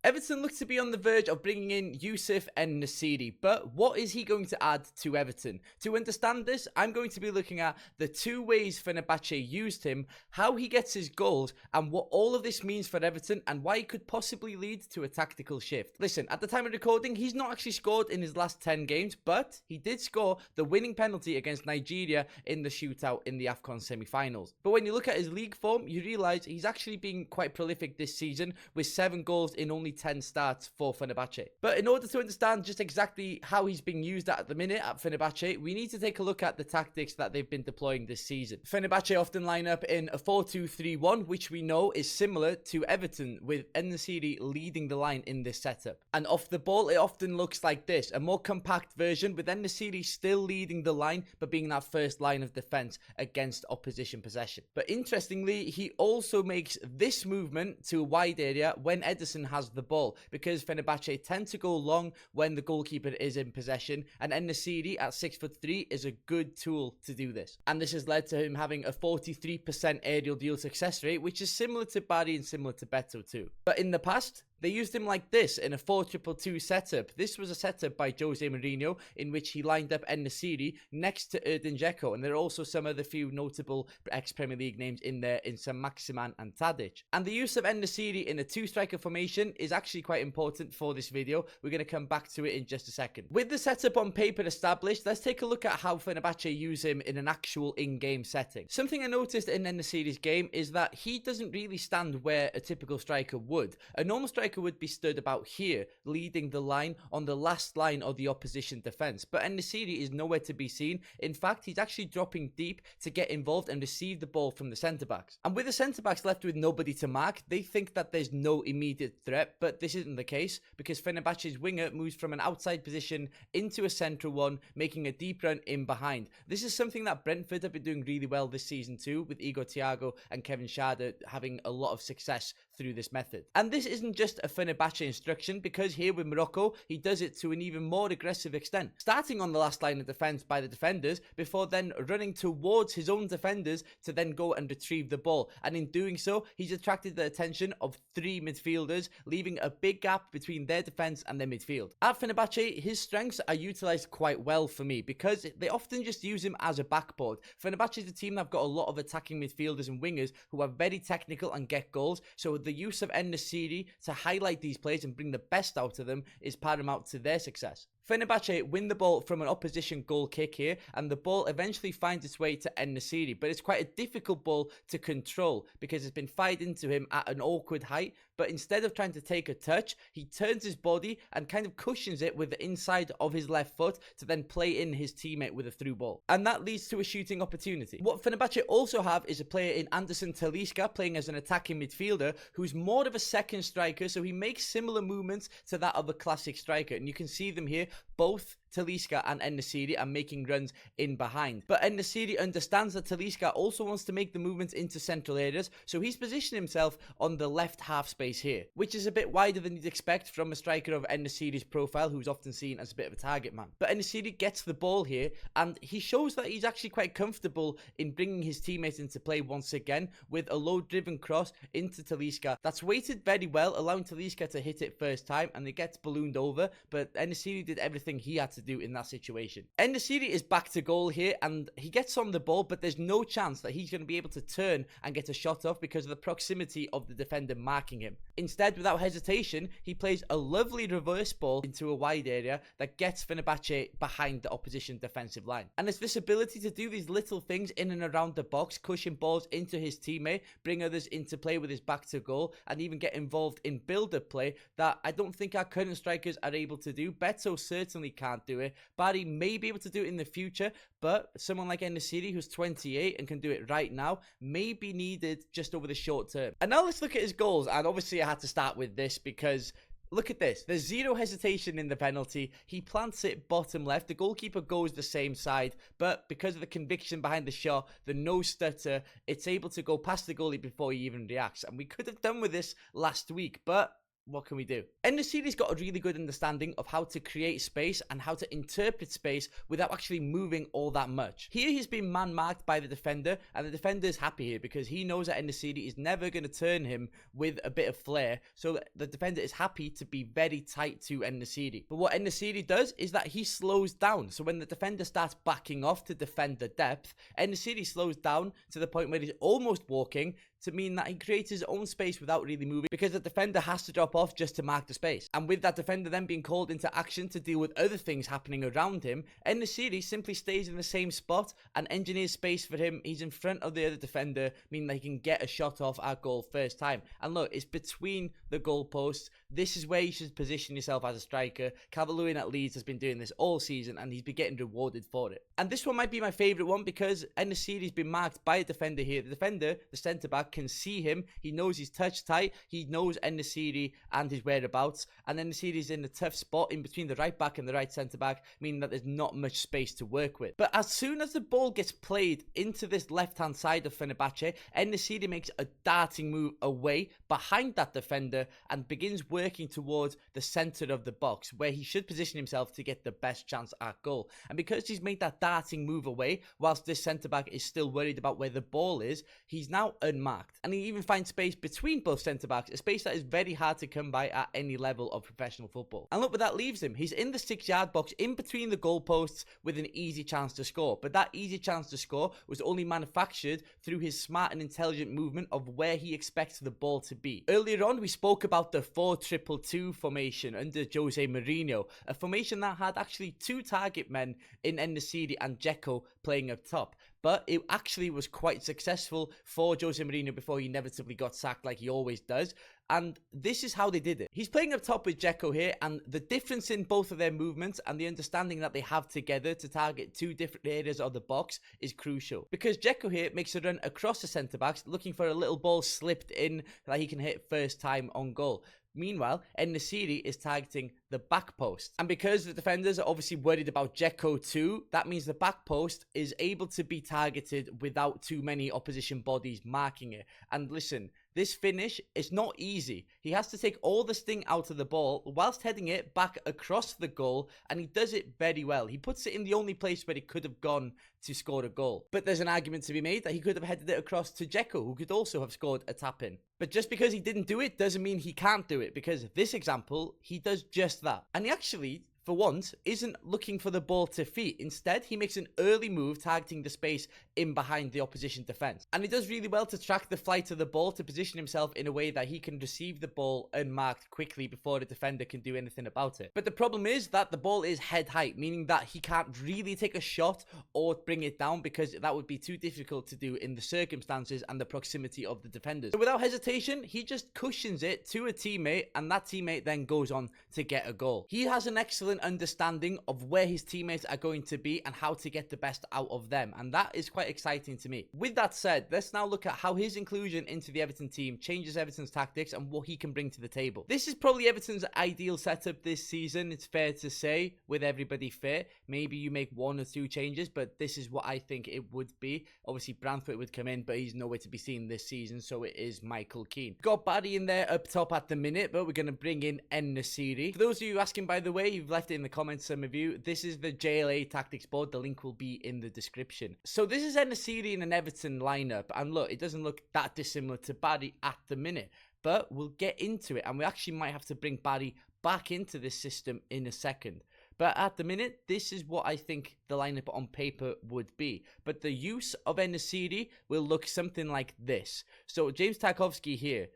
Everton look to be on the verge of bringing in Youssef En-Nesyri, but what is he going to add to Everton? To understand this, I'm going to be looking at the two ways Fenerbahce used him, how he gets his goals, and what all of this means for Everton and why it could possibly lead to a tactical shift. Listen, at the time of recording, he's not actually scored in his last 10 games, but he did score the winning penalty against Nigeria in the shootout in the AFCON semi-finals. But when you look at his league form, you realise he's actually been quite prolific this season with 7 goals in only 10 starts for Fenerbahce. But in order to understand just exactly how he's being used at the minute at Fenerbahce, we need to take a look at the tactics that they've been deploying this season. Fenerbahce often line up in a 4-2-3-1, which we know is similar to Everton, with En-Nesyri leading the line in this setup. And off the ball, it often looks like this, a more compact version, with En-Nesyri still leading the line, but being that first line of defence against opposition possession. But interestingly, he also makes this movement to a wide area when Ederson has the ball, because Fenerbahce tend to go long when the goalkeeper is in possession, and En-Nesyri at 6'3" is a good tool to do this. And this has led to him having a 43% aerial duel success rate, which is similar to Barry and similar to Beto too. But in the past, they used him like this in a 4-2-2 setup. This was a setup by Jose Mourinho in which he lined up En-Nesyri next to Erdin Dzeko, and there are also some other few notable ex-Premier League names in there in Saint-Maximin and Tadic. And the use of En-Nesyri in a 2-striker formation is actually quite important for this video. We're going to come back to it in just a second. With the setup on paper established, let's take a look at how Fenerbahce use him in an actual in-game setting. Something I noticed in En-Nesyri's game is that he doesn't really stand where a typical striker would. A normal striker would be stood about here, leading the line on the last line of the opposition defence. But En-Nesyri is nowhere to be seen. In fact, he's actually dropping deep to get involved and receive the ball from the centre-backs. And with the centre-backs left with nobody to mark, they think that there's no immediate threat, but this isn't the case, because Fenerbahce's winger moves from an outside position into a central one, making a deep run in behind. This is something that Brentford have been doing really well this season too, with Igor Thiago and Kevin Schade having a lot of success through this method. And this isn't just a Fenerbahce instruction, because here with Morocco, he does it to an even more aggressive extent. Starting on the last line of defence by the defenders, before then running towards his own defenders to then go and retrieve the ball. And in doing so, he's attracted the attention of 3 midfielders, leaving a big gap between their defence and their midfield. At Fenerbahce, his strengths are utilised quite well for me, because they often just use him as a backboard. Fenerbahce is a team that have got a lot of attacking midfielders and wingers who are very technical and get goals, so the use of En-Nesyri to highlight these players and bring the best out of them is paramount to their success. Fenerbahce win the ball from an opposition goal kick here, and the ball eventually finds its way to En-Nesyri, but it's quite a difficult ball to control because it's been fired into him at an awkward height. But instead of trying to take a touch, he turns his body and kind of cushions it with the inside of his left foot to then play in his teammate with a through ball. And that leads to a shooting opportunity. What Fenerbahce also have is a player in Anderson Talisca playing as an attacking midfielder who's more of a second striker, so he makes similar movements to that of a classic striker. And you can see them here, both Talisca and En-Nesyri are making runs in behind. But En-Nesyri understands that Talisca also wants to make the movements into central areas, so he's positioned himself on the left half space here, which is a bit wider than you'd expect from a striker of En-Nesyri's profile, who's often seen as a bit of a target man. But En-Nesyri gets the ball here, and he shows that he's actually quite comfortable in bringing his teammates into play once again, with a low-driven cross into Talisca. That's weighted very well, allowing Talisca to hit it first time, and it gets ballooned over, but En-Nesyri did everything he had to do in that situation. En-Nesyri is back to goal here, and he gets on the ball, but there's no chance that he's going to be able to turn and get a shot off because of the proximity of the defender marking him. Instead, without hesitation, he plays a lovely reverse ball into a wide area that gets Fenerbahce behind the opposition defensive line. And it's this ability to do these little things in and around the box, cushion balls into his teammate, bring others into play with his back to goal, and even get involved in build-up play that I don't think our current strikers are able to do. Beto certainly can't do it. Barry may be able to do it in the future, but someone like En-Nesyri, who's 28 and can do it right now, may be needed just over the short term. And now let's look at his goals, and obviously I had to start with this because look at this. There's zero hesitation in the penalty. He plants it bottom left. The goalkeeper goes the same side, but because of the conviction behind the shot, the no stutter, it's able to go past the goalie before he even reacts. And we could have done with this last week, but what can we do? En-Nesyri's got a really good understanding of how to create space and how to interpret space without actually moving all that much. Here he's been man-marked by the defender, and the defender is happy here because he knows that En-Nesyri is never going to turn him with a bit of flair, so the defender is happy to be very tight to En-Nesyri. But what En-Nesyri does is that he slows down, so when the defender starts backing off to defend the depth, En-Nesyri slows down to the point where he's almost walking, to mean that he creates his own space without really moving, because the defender has to drop off just to mark the space. And with that defender then being called into action to deal with other things happening around him, En-Nesyri simply stays in the same spot and engineers space for him. He's in front of the other defender, meaning that he can get a shot off at goal first time. And look, it's between the goalposts. This is where you should position yourself as a striker. Calvert-Lewin at Leeds has been doing this all season and he's been getting rewarded for it. And this one might be my favourite one because En-Nesyri's been marked by a defender here. The defender, the centre-back, can see him. He knows he's touch tight. He knows En-Nesyri and his whereabouts. And En-Nesyri's in a tough spot in between the right back and the right centre back, meaning that there's not much space to work with. But as soon as the ball gets played into this left hand side of Fenerbahce, En-Nesyri makes a darting move away behind that defender and begins working towards the centre of the box, where he should position himself to get the best chance at goal. And because he's made that darting move away, whilst this centre back is still worried about where the ball is, he's now unmarked. And he even finds space between both centre-backs, a space that is very hard to come by at any level of professional football. And look where that leaves him. He's in the 6-yard box in between the goalposts with an easy chance to score. But that easy chance to score was only manufactured through his smart and intelligent movement of where he expects the ball to be. Earlier on, we spoke about the 4-2-2 formation under Jose Mourinho, a formation that had actually 2 target men in En-Nesyri and Dzeko playing up top. But it actually was quite successful for Jose Mourinho before he inevitably got sacked like he always does. And this is how they did it. He's playing up top with Dzeko here, and the difference in both of their movements and the understanding that they have together to target 2 different areas of the box is crucial. Because Dzeko here makes a run across the centre-backs, looking for a little ball slipped in that he can hit first time on goal. Meanwhile, En-Nesyri is targeting the back post. And because the defenders are obviously worried about Dzeko too, that means the back post is able to be targeted without too many opposition bodies marking it. And listen, this finish is not easy. He has to take all the sting out of the ball whilst heading it back across the goal, and he does it very well. He puts it in the only place where he could have gone to score a goal. But there's an argument to be made that he could have headed it across to Dzeko, who could also have scored a tap-in. But just because he didn't do it doesn't mean he can't do it, because this example, he does just that. And he actually, for once, isn't looking for the ball to feet. Instead, he makes an early move targeting the space in behind the opposition defense. And he does really well to track the flight of the ball to position himself in a way that he can receive the ball unmarked quickly before the defender can do anything about it. But the problem is that the ball is head height, meaning that he can't really take a shot or bring it down because that would be too difficult to do in the circumstances and the proximity of the defenders. So without hesitation, he just cushions it to a teammate, and that teammate then goes on to get a goal. He has an excellent understanding of where his teammates are going to be and how to get the best out of them, and that is quite exciting to me. With that said, let's now look at how his inclusion into the Everton team changes Everton's tactics and what he can bring to the table. This is probably Everton's ideal setup this season, it's fair to say, with everybody fit. Maybe you make 1 or 2 changes, but this is what I think it would be. Obviously Branthwaite would come in, but he's nowhere to be seen this season, so it is Michael Keane. Got Barry in there up top at the minute, but we're going to bring in En-Nesyri. For those of you asking, by the way, you've left it in the comments, some of you, this is the JLA tactics board. The link will be in the description. So this is En-Nesyri in an Everton lineup, and look, it doesn't look that dissimilar to Barry at the minute, but we'll get into it, and we actually might have to bring Barry back into this system in a second. But at the minute, this is what I think the lineup on paper would be. But the use of En-Nesyri will look something like this. So James Tarkowski here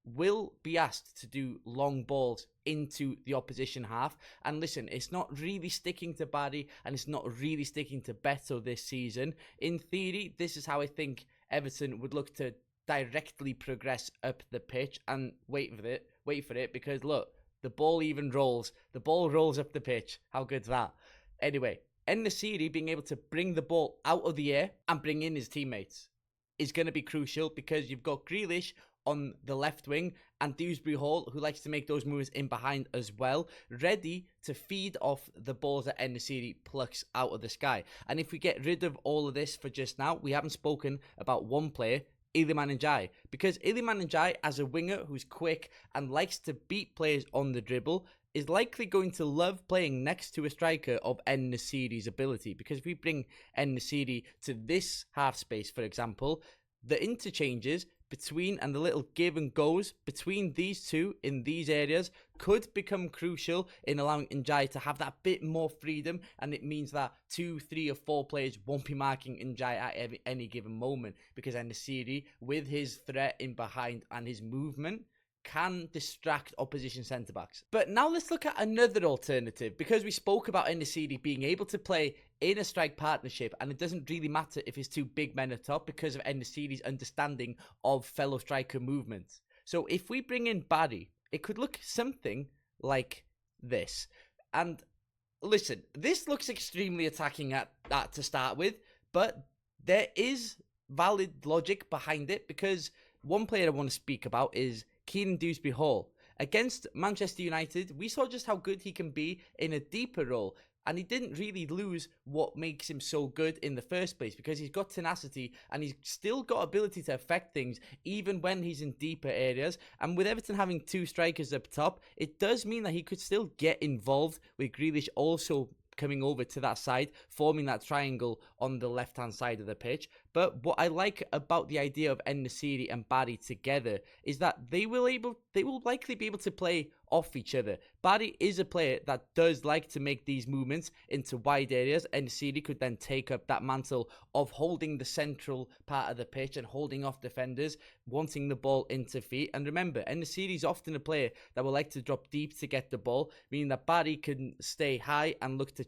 will be asked to do long balls into the opposition half. And listen, it's not really sticking to Barry and it's not really sticking to Beto this season. In theory, this is how I think Everton would look to directly progress up the pitch. And wait for it, because look, the ball even rolls. The ball rolls up the pitch. How good's that? Anyway, En-Nesyri being able to bring the ball out of the air and bring in his teammates is going to be crucial, because you've got Grealish on the left wing and Dewsbury Hall, who likes to make those moves in behind as well, ready to feed off the balls that En-Nesyri plucks out of the sky. And if we get rid of all of this for just now, we haven't spoken about one player, Iliman Ndiaye, because Iliman Ndiaye, as a winger who's quick and likes to beat players on the dribble, is likely going to love playing next to a striker of En-Nesyri's ability. Because if we bring En-Nesyri to this half space, for example, the interchanges between and the little give and goes between these two in these areas could become crucial in allowing Ndiaye to have that bit more freedom, and it means that 2, 3 or 4 players won't be marking Ndiaye at any given moment, because En-Nesyri, with his threat in behind and his movement, can distract opposition centre-backs. But now let's look at another alternative, because we spoke about En-Nesyri being able to play in a strike partnership, and it doesn't really matter if it's 2 big men up top because of En-Nesyri's understanding of fellow striker movements. So if we bring in Barry, it could look something like this. And listen, this looks extremely attacking at that to start with, but there is valid logic behind it, because one player I want to speak about is Kieran Dewsbury-Hall. Against Manchester United, we saw just how good he can be in a deeper role, and he didn't really lose what makes him so good in the first place, because he's got tenacity and he's still got ability to affect things even when he's in deeper areas. And with Everton having 2 strikers up top, it does mean that he could still get involved, with Grealish also coming over to that side, forming that triangle on the left-hand side of the pitch. But what I like about the idea of En-Nesyri and Barry together is that they will likely be able to play off each other. Barry is a player that does like to make these movements into wide areas. En-Nesyri could then take up that mantle of holding the central part of the pitch and holding off defenders, wanting the ball into feet. And remember, En-Nesyri is often a player that will like to drop deep to get the ball, meaning that Barry can stay high and look to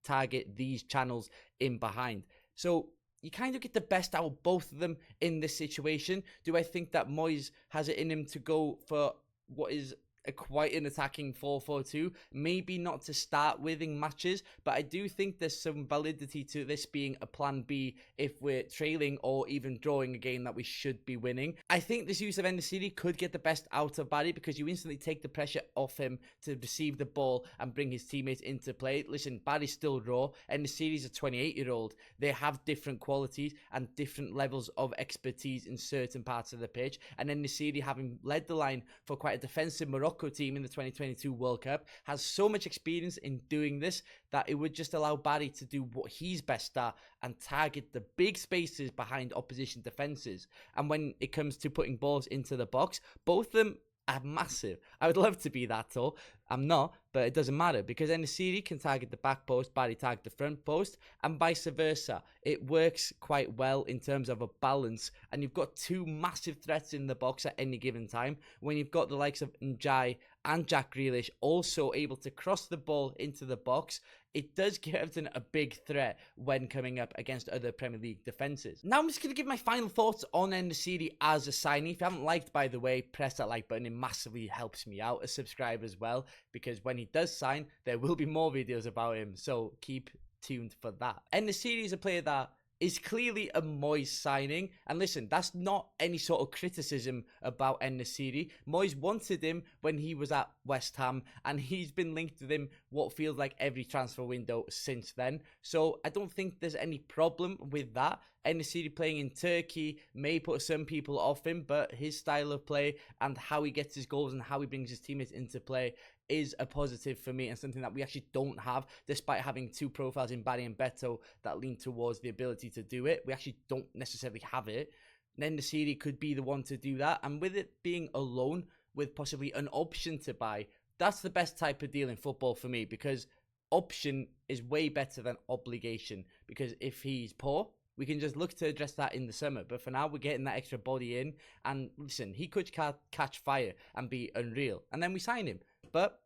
target these channels in behind. So you kind of get the best out of both of them in this situation. Do I think that Moyes has it in him to go for what is quite an attacking 4-4-2? Maybe not to start with in matches, but I do think there's some validity to this being a plan B if we're trailing or even drawing a game that we should be winning. I think this use of En-Nesyri could get the best out of Barry, because you instantly take the pressure off him to receive the ball and bring his teammates into play. Listen, Barry's still raw. En-Nesyri's a 28-year-old. They have different qualities and different levels of expertise in certain parts of the pitch. And En-Nesyri, having led the line for quite a defensive Morocco team in the 2022 World Cup, has so much experience in doing this that it would just allow Barry to do what he's best at and target the big spaces behind opposition defenses. And when it comes to putting balls into the box, both of them are massive. I would love to be that tall. I'm not, but it doesn't matter, because En-Nesyri can target the back post, Barry target the front post, and vice versa. It works quite well in terms of a balance, and you've got 2 massive threats in the box at any given time. When you've got the likes of Ndiaye and Jack Grealish also able to cross the ball into the box, it does give Everton a big threat when coming up against other Premier League defences. Now I'm just going to give my final thoughts on En-Nesyri as a signing. If you haven't liked, by the way, press that like button. It massively helps me out. A subscribe as well, because when he does sign, there will be more videos about him, so keep tuned for that. En-Nesyri is a player that is clearly a Moyes signing, and listen, that's not any sort of criticism about En-Nesyri. Moyes wanted him when he was at West Ham, and he's been linked with him what feels like every transfer window since then, so I don't think there's any problem with that. En-Nesyri playing in Turkey may put some people off him, but his style of play and how he gets his goals and how he brings his teammates into play is a positive for me, and something that we actually don't have, despite having 2 profiles in Barry and Beto that lean towards the ability to do it. We actually don't necessarily have it. En-Nesyri could be the one to do that, and with it being a loan with possibly an option to buy, that's the best type of deal in football for me, because option is way better than obligation, because if he's poor, we can just look to address that in the summer. But for now, we're getting that extra body in. And listen, he could catch fire and be unreal, and then we sign him. But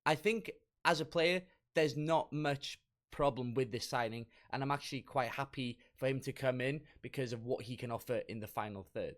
I think as a player, there's not much problem with this signing. And I'm actually quite happy for him to come in because of what he can offer in the final third.